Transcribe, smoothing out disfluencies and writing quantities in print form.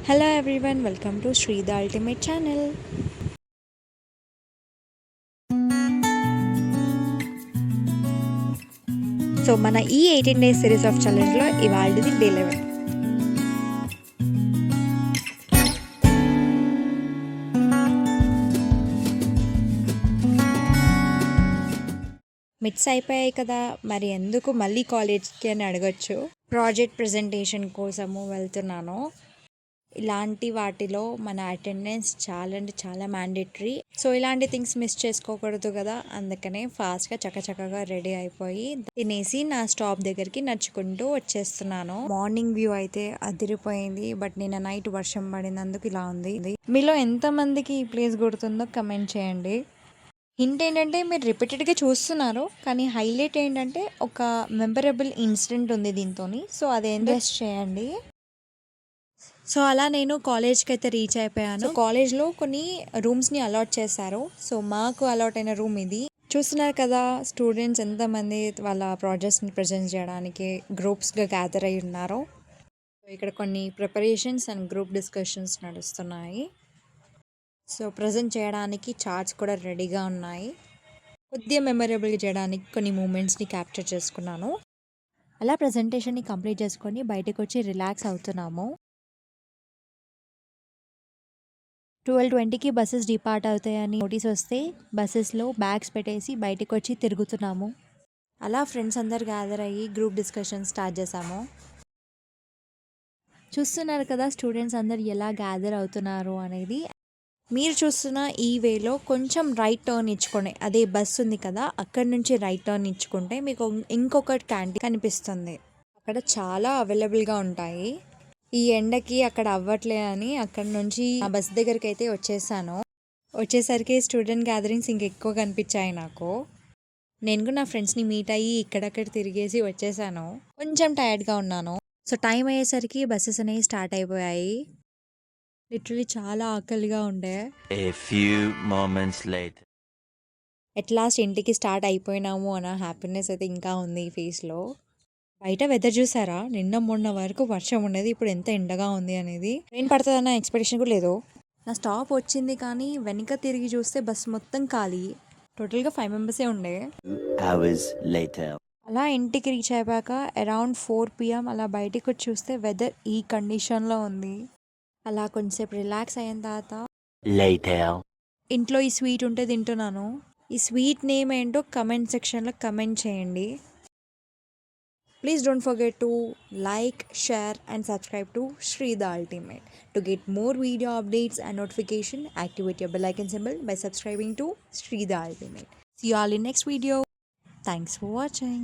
Hello everyone, welcome to Sri the Ultimate Channel. So మన ఈ 18 days series of ఛాలెంజ్లో ఇవాళది డే 11. మిడ్స్ అయిపోయాయి కదా, మరి ఎందుకు మళ్ళీ కాలేజ్కి అని అడగచ్చు. ప్రాజెక్ట్ ప్రజెంటేషన్ కోసము వెళ్తున్నాను. ఇలాంటి వాటిలో మన అటెండెన్స్ చాలా అంటే చాలా మ్యాండేటరీ. సో ఇలాంటి థింగ్స్ మిస్ చేసుకోకూడదు కదా, అందుకనే ఫాస్ట్గా చక్కచక్కగా రెడీ అయిపోయి తినేసి నా స్టాప్ దగ్గరికి నడుచుకుంటూ వచ్చేస్తున్నాను. మార్నింగ్ వ్యూ అయితే అదిరిపోయింది, బట్ నిన్న నైట్ వర్షం పడినందుకు ఇలా ఉంది. మీలో ఎంతమందికి ఈ ప్లేస్ గుర్తుందో కమెంట్ చేయండి. హింట్ ఏంటంటే మీరు రిపీటెడ్గా చూస్తున్నారు, కానీ హైలైట్ ఏంటంటే ఒక మెమరబుల్ ఇన్సిడెంట్ ఉంది దీంతో. సో అది ఇన్వెస్ట్ చేయండి. సో అలా నేను కాలేజ్కి అయితే రీచ్ అయిపోయాను. కాలేజ్లో కొన్ని రూమ్స్ని అలాట్ చేశారు. సో మాకు అలాట్ అయిన రూమ్ ఇది. చూస్తున్నారు కదా, స్టూడెంట్స్ ఎంతమంది వాళ్ళ ప్రాజెక్ట్స్ని ప్రజెంట్ చేయడానికి గ్రూప్స్గా గ్యాదర్ అయి ఉన్నారో. ఇక్కడ కొన్ని ప్రిపరేషన్స్ అండ్ గ్రూప్ డిస్కషన్స్ నడుస్తున్నాయి. సో ప్రజెంట్ చేయడానికి చార్ట్స్ కూడా రెడీగా ఉన్నాయి. కొద్దిగా మెమరబుల్గా చేయడానికి కొన్ని మూమెంట్స్ని క్యాప్చర్ చేసుకున్నాను. అలా ప్రజెంటేషన్ని కంప్లీట్ చేసుకొని బయటకు వచ్చి రిలాక్స్ అవుతున్నాము. 12:20కి బస్సెస్ డిపార్ట్ అవుతాయని నోటీస్ వస్తే బస్సెస్లో బ్యాగ్స్ పెట్టేసి బయటకు వచ్చి తిరుగుతున్నాము. అలా ఫ్రెండ్స్ అందరు గ్యాదర్ అయ్యి గ్రూప్ డిస్కషన్ స్టార్ట్ చేసాము. చూస్తున్నారు కదా స్టూడెంట్స్ అందరు ఎలా గ్యాదర్ అవుతున్నారు అనేది. మీరు చూస్తున్న ఈ వేలో కొంచెం రైట్ టర్న్ ఇచ్చుకోండి. అదే బస్ ఉంది కదా, అక్కడ నుంచి రైట్ టర్న్ ఇచ్చుకుంటే మీకు ఇంకొక క్యాంటీన్ కనిపిస్తుంది. అక్కడ చాలా అవైలబుల్గా ఉంటాయి. ఈ ఎండకి అక్కడ అవ్వట్లే అని అక్కడ నుంచి ఆ బస్ దగ్గరికి అయితే వచ్చేసరికి స్టూడెంట్ గ్యాదరింగ్స్ ఇంకెక్కువ కనిపించాయి నాకు. నేను కూడా నా ఫ్రెండ్స్ని మీట్ అయ్యి ఇక్కడక్కడ తిరిగేసి వచ్చేసాను. కొంచెం టైర్డ్గా ఉన్నాను. సో టైం అయ్యేసరికి బస్సెస్ అనేవి స్టార్ట్ అయిపోయాయి. లిటరలీ చాలా ఆకలిగా ఉండే. ఎట్ లాస్ట్ ఇంటికి స్టార్ట్ అయిపోయినాము అన్న హ్యాపీనెస్ అయితే ఇంకా ఉంది ఈ ఫేస్లో. బయట వెదర్ చూసారా, నిన్న మొన్న వరకు వర్షం ఉండేది, ఇప్పుడు ఎంత ఎండగా ఉంది అనేది. ట్రైన్ పడుతుందన్న ఎక్స్పెక్టేషన్ కూడా లేదు. నా స్టాప్ వచ్చింది, కానీ వెనక తిరిగి చూస్తే బస్ మొత్తం ఖాళీ. టోటల్గా 5 మెంబర్సే ఉండే. అలా ఇంటికి రీచ్ అయిపోయాక అరౌండ్ 4 PM అలా బయటికి వచ్చి చూస్తే వెదర్ ఈ కండిషన్లో ఉంది. అలా కొంచెంసేపు రిలాక్స్ అయిన తర్వాత ఇంట్లో ఈ స్వీట్ ఉంటే తింటున్నాను. ఈ స్వీట్ నేమ్ ఏంటో కమెంట్ సెక్షన్లో కమెంట్ చేయండి. Please don't forget to like, share and subscribe to Sri the Ultimate. To get more video updates and notification, activate your bell icon symbol by subscribing to Sri the Ultimate. See you all in next video. Thanks for watching.